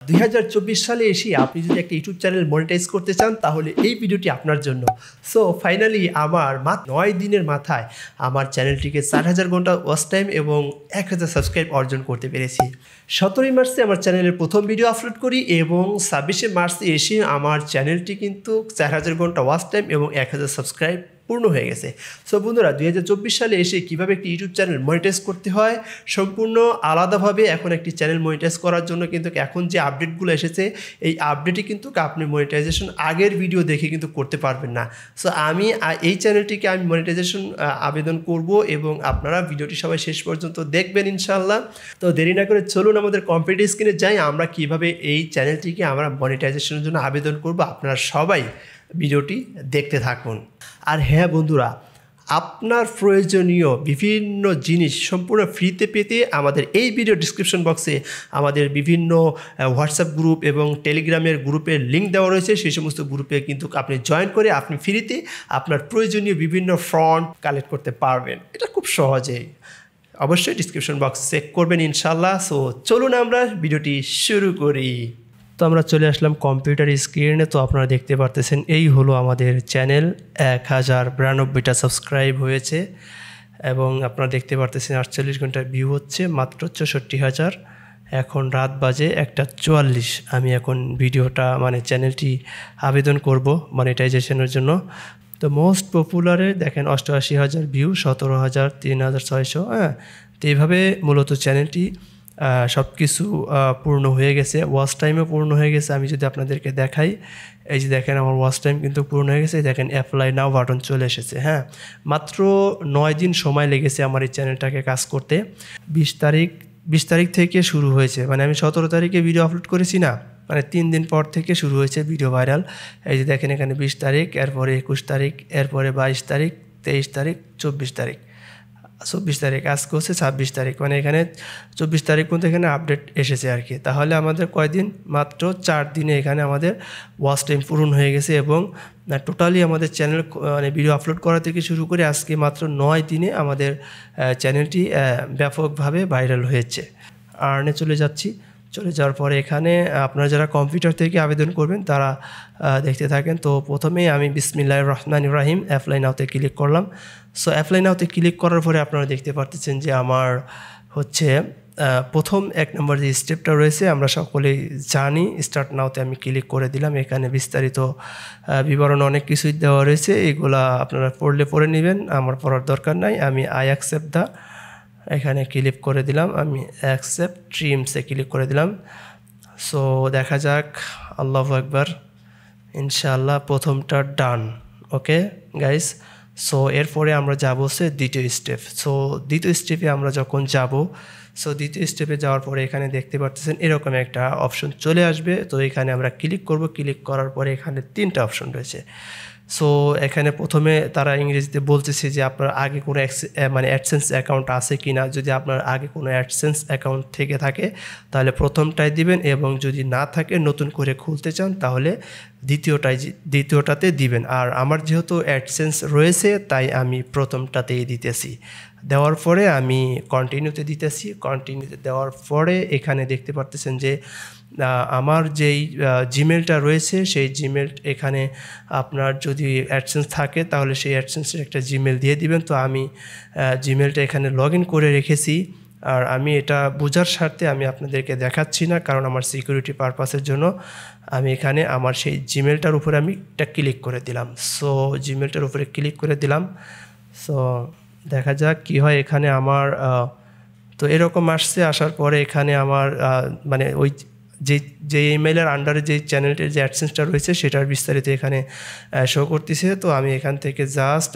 2024 সালে এসে আপনি যদি একটা ইউটিউব চ্যানেল মনিটাইজ করতে চান তাহলে এই ভিডিওটি আপনার জন্য। সো ফাইনালি আমার মাত্র 9 দিনের মাথায় আমার চ্যানেলটিকে 4000 ঘন্টা ওয়াচ টাইম এবং 1000 সাবস্ক্রাইব অর্জন করতে পেরেছি। 17 মার্চে আমার চ্যানেলের প্রথম ভিডিও আপলোড করি এবং 26 মার্চে এসে আমার চ্যানেলটি কিন্তু 4000 ঘন্টা ওয়াচ টাইম এবং 1000 সাবস্ক্রাইব পূর্ণ হয়ে গেছে। সো বন্ধুরা 2024 সালে এসে কীভাবে একটি ইউটিউব চ্যানেল মনিটাইজ করতে হয় সম্পূর্ণ আলাদাভাবে এখন একটি চ্যানেল মনিটাইজ করার জন্য কিন্তু এখন যে আপডেটগুলো এসেছে এই আপডেটই কিন্তু আপনি মনিটাইজেশন আগের ভিডিও দেখে কিন্তু করতে পারবেন না। সো আমি এই চ্যানেলটিকে আমি মনিটাইজেশন আবেদন করব এবং আপনারা ভিডিওটি সবাই শেষ পর্যন্ত দেখবেন ইনশাআল্লাহ। তো দেরি না করে চলুন আমাদের কম্পিউটার স্ক্রিনে যাই, আমরা কিভাবে এই চ্যানেলটিকে আমরা মনিটাইজেশনের জন্য আবেদন করব। আপনারা সবাই ভিডিওটি দেখতে থাকুন। আর হ্যাঁ বন্ধুরা, আপনার প্রয়োজনীয় বিভিন্ন জিনিস সম্পূর্ণ ফ্রিতে পেতে আমাদের এই ভিডিও ডিসক্রিপশন বক্সে আমাদের বিভিন্ন হোয়াটসঅ্যাপ গ্রুপ এবং টেলিগ্রামের গ্রুপের লিঙ্ক দেওয়া রয়েছে। সেই সমস্ত গ্রুপে কিন্তু আপনি জয়েন করে আপনি ফ্রিতে আপনার প্রয়োজনীয় বিভিন্ন ফন্ট কালেক্ট করতে পারবেন। এটা খুব সহজেই, অবশ্যই ডিসক্রিপশন বক্স চেক করবেন ইনশাআল্লাহ। সো চলুন আমরা ভিডিওটি শুরু করি। তো আমরা চলে আসলাম কম্পিউটার স্ক্রিনে। তো আপনারা দেখতে পারতেছেন এই হলো আমাদের চ্যানেল, 1092টা সাবস্ক্রাইব হয়েছে এবং আপনারা দেখতে পারতেছেন 48 ঘন্টার ভিউ হচ্ছে মাত্র 64,000। এখন রাত বাজে 1:44। আমি এখন ভিডিওটা চ্যানেলটি আবেদন করব মনিটাইজেশনের জন্য। তো মোস্ট পপুলারে দেখেন 88,000 ভিউ, 17,000, 3,600। তো এইভাবে মূলত চ্যানেলটি সব কিছু পূর্ণ হয়ে গেছে, ওয়াচ টাইমও পূর্ণ হয়ে গেছে। আমি যদি আপনাদেরকে দেখাই, এই যে দেখেন আমার ওয়াচ টাইম কিন্তু পূর্ণ হয়ে গেছে। দেখেন অ্যাপ্লাই নাও বাটন চলে এসেছে। মাত্র 9 দিন সময় লেগেছে আমার এই চ্যানেলটাকে কাজ করতে। 20 তারিখ থেকে শুরু হয়েছে, আমি 17 তারিখে ভিডিও আপলোড করেছি না, 3 দিন পর থেকে শুরু হয়েছে ভিডিও ভাইরাল। এই যে দেখেন এখানে 20 তারিখ, এরপরে 21 তারিখ, এরপরে 22 তারিখ, 23 তারিখ, 24 তারিখ, 24 তারিখ, আজকে হচ্ছে 26 তারিখ। এখানে 24 তারিখ পর্যন্ত এখানে আপডেট এসেছে আর কি। তাহলে আমাদের কয়দিন? মাত্র 4 দিনে এখানে আমাদের ওয়াচ টাইম পূরণ হয়ে গেছে এবং টোটালি আমাদের চ্যানেল ভিডিও আপলোড করা থেকে শুরু করে আজকে মাত্র 9 দিনে আমাদের চ্যানেলটি ব্যাপকভাবে ভাইরাল হয়েছে। আর্নে চলে যাচ্ছি। চলে যাওয়ার পরে এখানে আপনারা যারা কম্পিউটার থেকে আবেদন করবেন তারা দেখতে থাকেন। তো প্রথমেই আমি বিসমিল্লাহির রহমানির রহিম অ্যাপ্লাই নাওতে ক্লিক করলাম। সো অ্যাপ্লাই নাওতে ক্লিক করার পরে আপনারা দেখতে পারতেছেন যে আমার হচ্ছে প্রথম 1 নম্বর যে স্টেপটা রয়েছে আমরা সকলেই জানি। স্টার্ট নাওতে আমি ক্লিক করে দিলাম। এখানে বিস্তারিত বিবরণ অনেক কিছুই দেওয়া রয়েছে, এগুলা আপনারা পড়ে নেবেন, আমার পড়ার দরকার নাই। আমি আই অ্যাকসেপ্ট দা এখানে ক্লিক করে দিলাম, আমি অ্যাকসেপ্ট ট্রিমসে ক্লিক করে দিলাম। সো দেখা যাক, আল্লাহু আকবার, ইনশাআল্লাহ প্রথমটা ডান। ওকে গাইস, সো এরপরে আমরা যাব হচ্ছে দ্বিতীয় স্টেপ। সো দ্বিতীয় স্টেপে আমরা যখন যাব, সো দ্বিতীয় স্টেপে যাওয়ার পরে এখানে দেখতে পাচ্ছেন এরকম একটা অপশন চলে আসবে। তো এখানে আমরা ক্লিক করব। ক্লিক করার পরে এখানে 3টা অপশন রয়েছে। সো এখানে প্রথমে তারা ইংরেজিতে বলতেছে যে আপনার আগে কোনো অ্যাডসেন্স অ্যাকাউন্ট আছে কি না। যদি আপনার আগে কোনো অ্যাডসেন্স অ্যাকাউন্ট থেকে থাকে তাহলে প্রথমটাই দিবেন, এবং যদি না থাকে নতুন করে খুলতে চান তাহলে দ্বিতীয়টাতে দিবেন। আর আমার যেহেতু অ্যাডসেন্স রয়েছে তাই আমি প্রথমটাতেই দিতেছি। দেওয়ার পরে আমি কন্টিনিউতে দিতেছি। কন্টিনিউতে দেওয়ার পরে এখানে দেখতে পারতেছেন যে আমার যেই জিমেলটা রয়েছে সেই জিমেল, এখানে আপনার যদি অ্যাডসেন্স থাকে তাহলে সেই অ্যাডসেন্সের একটা জিমেল দিয়ে দিবেন। তো আমি জিমেলটা এখানে লগ ইন করে রেখেছি। আর আমি এটা বোঝার স্বার্থে আমি আপনাদেরকে দেখাচ্ছি না, কারণ আমার সিকিউরিটি পারপাসের জন্য আমি এখানে আমার সেই জিমেলটার উপরে আমি একটা ক্লিক করে দিলাম। সো জিমেলটার উপরে ক্লিক করে দিলাম। সো দেখা যাক কি হয় এখানে আমার। তো এরকম আসছে, আসার পরে এখানে আমার ওই যে ইমেইলের আন্ডারে যে চ্যানেলটির যে অ্যাডসেন্সটা রয়েছে সেটার বিস্তারিত এখানে শো করতেছে। তো আমি এখান থেকে জাস্ট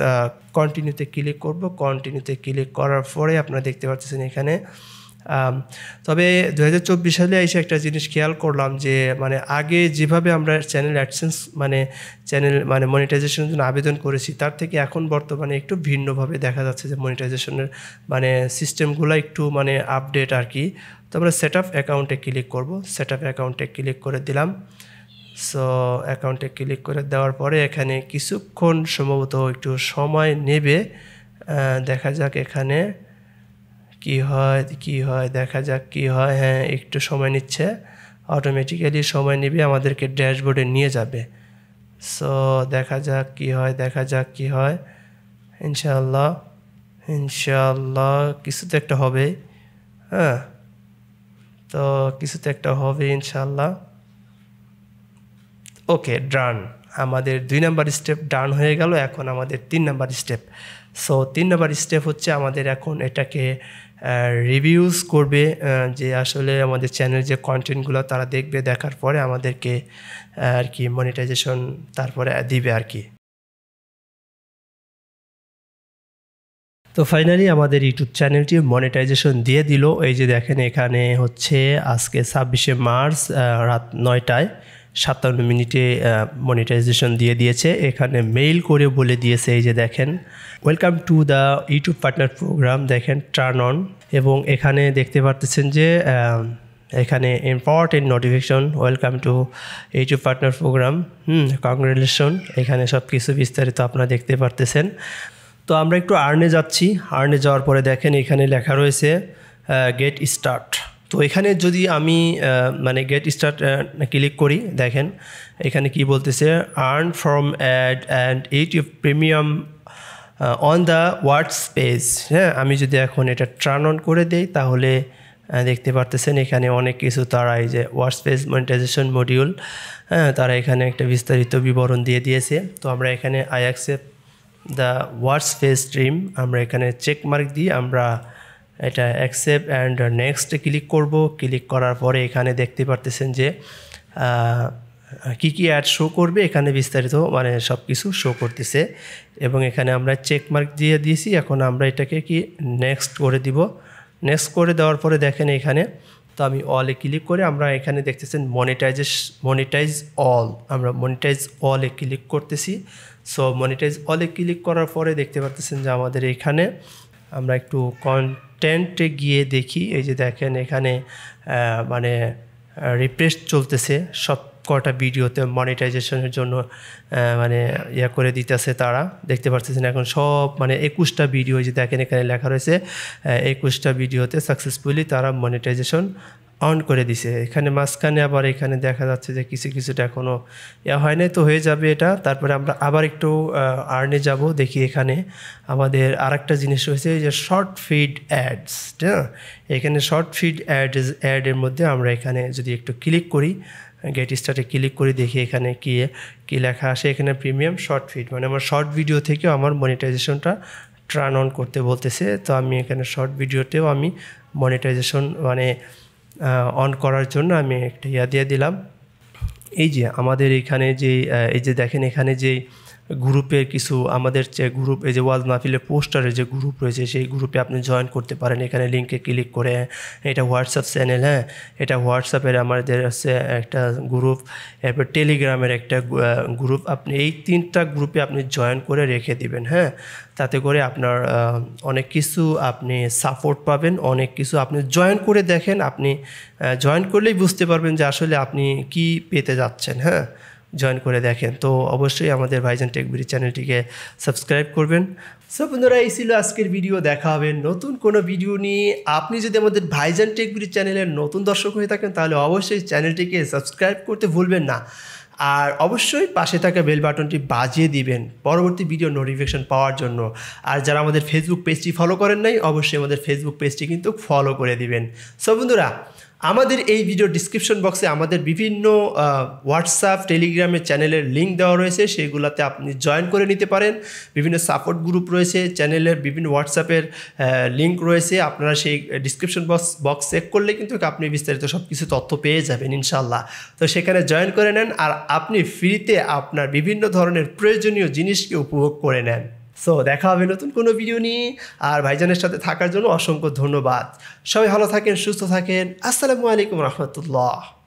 কন্টিনিউতে ক্লিক করব। কন্টিনিউতে ক্লিক করার পরে আপনারা দেখতে পাচ্ছেন এখানে। তবে 2024 সালে এসে একটা জিনিস খেয়াল করলাম যে আগে যেভাবে আমরা চ্যানেল অ্যাডসেন্স চ্যানেল মনিটাইজেশনের জন্য আবেদন করেছি তার থেকে এখন বর্তমানে একটু ভিন্নভাবে দেখা যাচ্ছে যে মনিটাইজেশনের সিস্টেমগুলো একটু আপডেট আর কি। তো আমরা সেট আপ অ্যাকাউন্টে ক্লিক করব। সেট আপ অ্যাকাউন্টে ক্লিক করে দিলাম। সো অ্যাকাউন্টে ক্লিক করে দেওয়ার পরে এখানে কিছুক্ষণ সম্ভবত একটু সময় নেবে, দেখা যাক এখানে কি হয় দেখা যাক কি হয়। হ্যাঁ, একটু সময় নিচ্ছে। অটোমেটিক্যালি সময় নেবে, আমাদেরকে ড্যাশবোর্ডে নিয়ে যাবে। সো দেখা যাক কি হয়। ইনশাআল্লাহ কিছু তো একটা হবে। হ্যাঁ, তো কিছু তো একটা হবে ইনশাআল্লাহ। ওকে, ডান। আমাদের 2 নাম্বার স্টেপ ডান হয়ে গেল। এখন আমাদের 3 number step. So 3 number step হচ্ছে আমাদের এখন এটাকে রিভিউজ করবে, যে আসলে আমাদের চ্যানেল যে কন্টেন্টগুলো তারা দেখবে, দেখার পরে আমাদেরকে আর কি মনিটাইজেশন তারপরে দিবে আর কি। তো ফাইনালি আমাদের ইউটিউব চ্যানেলটি মনিটাইজেশন দিয়ে দিল। এই যে দেখেন এখানে হচ্ছে আজকে 26শে মার্চ রাত 9টায় 57 মিনিটে মনিটাইজেশন দিয়ে দিয়েছে। এখানে মেইল করে বলে দিয়েছে, এই যে দেখেন welcome to the YouTube partner program, দেখেন টার্ন অন। এবং এখানে দেখতে পারতেছেন যে এখানে important notification, welcome to YouTube partner program, congratulation. এখানে সব কিছু বিস্তারিত আপনারা দেখতে পারতেছেন। তো আমরা একটু আর্নে যাচ্ছি। আর্নে যাওয়ার পরে দেখেন এখানে লেখা রয়েছে গেট স্টার্ট। তো এখানে যদি আমি মানে গেট স্টার্ট ক্লিক করি, দেখেন এখানে কি বলতেছে, earn from ad and YouTube premium on the words page. হ্যাঁ, আমি যদি এখন এটা টার্ন অন করে দেই তাহলে দেখতে পারতেছেন এখানে অনেক কিছু তারা, এই যে ওয়ার্ডস পেজ মনিটাইজেশন মডিউল, হ্যাঁ, তারা এখানে একটা বিস্তারিত বিবরণ দিয়ে দিয়েছে। তো আমরা এখানে I accept the words page stream, আমরা এখানে চেক মার্ক দিয়ে আমরা এটা অ্যাকসেপ্ট অ্যান্ড নেক্সট ক্লিক করব। ক্লিক করার পরে এখানে দেখতে পারতেছেন যে কি অ্যাড শো করবে, এখানে বিস্তারিত মানে সব কিছু শো করতেছে। এবং এখানে আমরা চেক মার্ক দিয়ে দিয়েছি। এখন আমরা এটাকে কি নেক্সট করে দিব। নেক্সট করে দেওয়ার পরে দেখেন এখানে, তো আমি অলে ক্লিক করে আমরা এখানে দেখতেছেন মনিটাইজ অল, আমরা মনিটাইজ অলে ক্লিক করতেছি। সো মনিটাইজ অলে ক্লিক করার পরে দেখতে পাচ্ছেন যে আমাদের এখানে আমরা একটু কন্টেন্টে গিয়ে দেখি, এই যে দেখেন এখানে মানে রিফ্রেশ চলতেছে সব কটা ভিডিওতে মনিটাইজেশনের জন্য মানে ইয়া করে দিতেছে তারা। দেখতে পাচ্ছেন এখন সব মানে 21টা ভিডিও, যে দেখেন এখানে লেখা রয়েছে 21টা ভিডিওতে সাকসেসফুলি তারা মনিটাইজেশন অন করে দিছে। এখানে মাঝখানে আবার এখানে দেখা যাচ্ছে যে কিছুটা এখনও ইয়া হয় নাই, তো হয়ে যাবে এটা। তারপরে আমরা আবার একটু আর্নে যাব, দেখি এখানে আমাদের আরেকটা জিনিস রয়েছে, যে শর্ট ফিড অ্যাডস। হ্যাঁ, এখানে শর্ট ফিড অ্যাডের মধ্যে আমরা এখানে যদি একটু ক্লিক করি, গেট স্টার্টে ক্লিক করে দেখি এখানে কি লেখা আসে। এখানে প্রিমিয়াম শর্ট ফিড, মানে আমার শর্ট ভিডিও থেকেও আমার মনিটাইজেশনটা টার্ন অন করতে বলতেছে। তো আমি এখানে শর্ট ভিডিওতেও আমি মনিটাইজেশন মানে অন করার জন্য আমি একটা ইয়া দিয়ে দিলাম। এই যে আমাদের এখানে যে এই যে দেখেন এখানে যে গ্রুপের কিছু আমাদের যে গ্রুপ, এই যে ওয়াজ মাহফিলের পোস্টারের যে গ্রুপ রয়েছে, সেই গ্রুপে আপনি জয়েন করতে পারেন এখানে লিঙ্কে ক্লিক করে। এটা হোয়াটসঅ্যাপ চ্যানেল, হ্যাঁ, এটা হোয়াটসঅ্যাপের আমাদের হচ্ছে একটা গ্রুপ, এরপর টেলিগ্রামের একটা গ্রুপ। আপনি এই 3টা গ্রুপে আপনি জয়েন করে রেখে দিবেন। হ্যাঁ, তাতে করে আপনার অনেক কিছু আপনি সাপোর্ট পাবেন, অনেক কিছু আপনি জয়েন করে দেখেন। আপনি জয়েন করলেই বুঝতে পারবেন যে আসলে আপনি কি পেতে যাচ্ছেন। হ্যাঁ, জয়েন করে দেখেন। তো অবশ্যই আমাদের ভাইজান টেক বিডি চ্যানেলটিকে সাবস্ক্রাইব করবেন। সো বন্ধুরা, এই ছিল আজকের ভিডিও। দেখা হবে নতুন কোনো ভিডিও নিয়ে। আপনি যদি আমাদের ভাইজান টেক বিডি চ্যানেলের নতুন দর্শক হয়ে থাকেন তাহলে অবশ্যই চ্যানেলটিকে সাবস্ক্রাইব করতে ভুলবেন না। আর অবশ্যই পাশে থাকা বেল বাটনটি বাজিয়ে দিবেন পরবর্তী ভিডিও নোটিফিকেশন পাওয়ার জন্য। আর যারা আমাদের ফেসবুক পেজটি ফলো করেন নাই, অবশ্যই আমাদের ফেসবুক পেজটি কিন্তু ফলো করে দিবেন। সো বন্ধুরা, আমাদের এই ভিডিও ডিসক্রিপশন বক্সে আমাদের বিভিন্ন হোয়াটসঅ্যাপ টেলিগ্রামের চ্যানেলের লিঙ্ক দেওয়া রয়েছে, সেইগুলোতে আপনি জয়েন করে নিতে পারেন। বিভিন্ন সাপোর্ট গ্রুপ রয়েছে, চ্যানেলের বিভিন্ন হোয়াটসঅ্যাপের লিঙ্ক রয়েছে। আপনারা সেই ডিসক্রিপশন বক্স চেক করলে কিন্তু আপনি বিস্তারিত সব কিছু তথ্য পেয়ে যাবেন ইনশাল্লাহ। তো সেখানে জয়েন করে নেন, আর আপনি ফ্রিতে আপনার বিভিন্ন ধরনের প্রয়োজনীয় জিনিসকে উপভোগ করে নেন। সো দেখা হবে নতুন কোনো ভিডিও নিয়ে। আর ভাইজানের সাথে থাকার জন্য অসংখ্য ধন্যবাদ। সবাই ভালো থাকেন, সুস্থ থাকেন। আসসালামু আলাইকুম রহমতুল্লাহ।